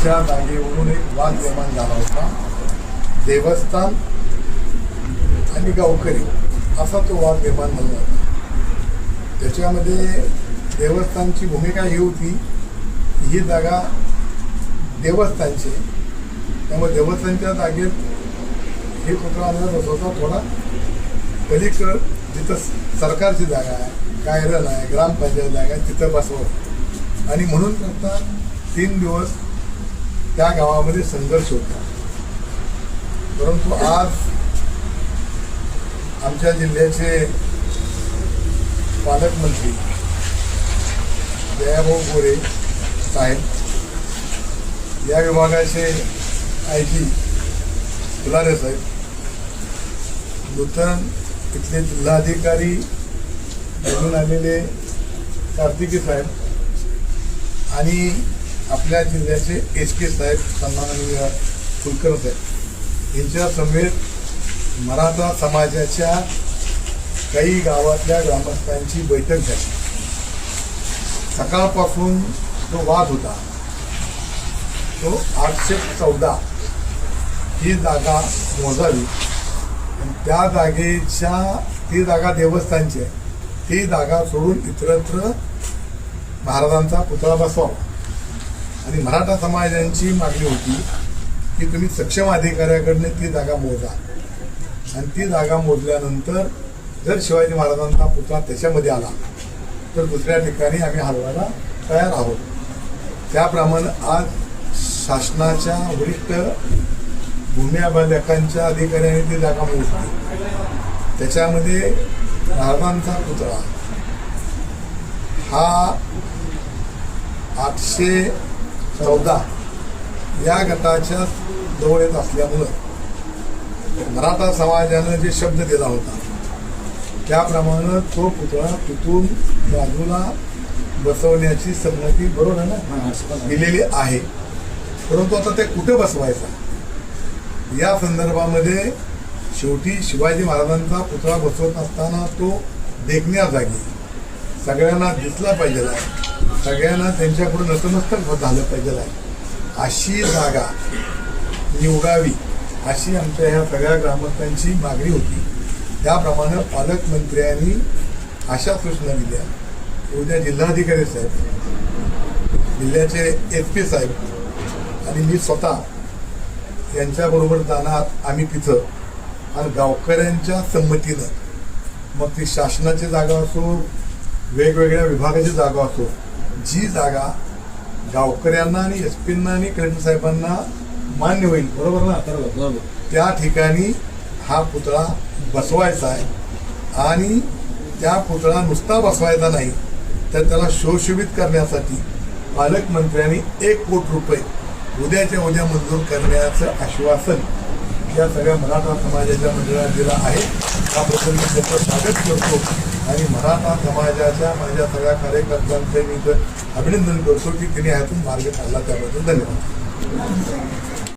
गटाच्या जागेवरून एक वाद निर्माण झाला होता. देवस्थान आणि गावकरी असा तो वाद निर्माण झाला होता. त्याच्यामध्ये देवस्थानची भूमिका ही होती की ही जागा देवस्थानची, त्यामुळे देवस्थानच्या जागेत हे पुतळा बसवता थोडा पलीकडं जिथं सरकारची जागा आहे, कायरल आहे, ग्रामपंचायत जागा आहे तिथं बसवलं. आणि म्हणून करता 3 दिवस त्या गावामध्ये संघर्ष होता. परंतु आज आमच्या जिल्ह्याचे पालकमंत्री दयाभाऊ गोरे साहेब, या विभागाचे IG फुलारे साहेब, नूतन इथले जिल्हाधिकारी निवडून आलेले कार्तिकी साहेब आणि आपल्या जिल्ह्याचे SK साहेब सन्माननीय कुलकर्णी साहेब यांच्या समेत मराठा समाजाच्या काही गावातल्या ग्रामस्थांची बैठक झाली. सकाळपासून जो वाद होता तो 814 ही जागा मोजावी आणि त्या जागेच्या, ती जागा देवस्थानची आहे, ती जागा सोडून इतरत्र महाराजांचा पुतळा बसवावा. आणि मराठा समाजाची मागणी होती की तुम्ही सक्षम अधिकाऱ्याकडनं ती जागा मोजा आणि ती जागा मोजल्यानंतर जर शिवाजी महाराजांचा पुतळा त्याच्यामध्ये आला तर दुसऱ्या ठिकाणी आम्ही हलवायला तयार आहोत. त्याप्रमाणे आज शासनाच्या वरिष्ठ भूमी अभिलेखांच्या अधिकाऱ्यांनी ती जागा मोजली. त्याच्यामध्ये महाराजांचा पुतळा हा 814 या गटाच्या जवळ येत असल्यामुळं मराठा समाजानं जे शब्द दिला होता त्याप्रमाणे तो पुतळा तिथून बाजूला बसवण्याची संमती बरोबर आहे ना दिलेली आहे. परंतु आता ते कुठे बसवायचा या संदर्भामध्ये शेवटी शिवाजी महाराजांचा पुतळा बसवत असताना तो देखण्या जागी सगळ्यांना दिसला पाहिजे आहे, सगळ्यांना त्यांच्याकडून नतमस्तक झालं पाहिजे आहे, अशी जागा निवडावी अशी आमच्या ह्या सगळ्या ग्रामस्थांची मागणी होती. त्याप्रमाणे पालकमंत्र्यांनी अशा सूचना दिल्या. उद्या जिल्हाधिकारी साहेब, जिल्ह्याचे SP साहेब आणि मी स्वतः यांच्याबरोबर जाणार आम्ही तिथं आणि गावकऱ्यांच्या संमतीनं, मग ती शासनाची जागा असो, वेगवेगळ्या विभागाची जागा असो, जी जागा गावकऱ्यांना आणि SPंना आणि कलेक्टर साहेबांना मान्य होईल, बरोबर ना, बरोबर, त्या ठिकाणी हा पुतळा बसवायचा आहे. आणि त्या पुतळा नुसता बसवायचा नाही तर त्याला शोषित करण्यासाठी पालकमंत्र्यांनी 1 कोटी रुपये उद्याच्या उद्या मंजूर करण्याचं आश्वासन या सगळ्या मराठा समाजाच्या मंडळाला दिलं आहे. त्याबद्दल मी त्याचं स्वागत करतो आणि मराठा समाजाच्या माझ्या सगळ्या कार्यकर्त्यांचं मी अभिनंदन करतो की तिने ह्यातून मार्ग काढला. त्याबद्दल धन्यवाद.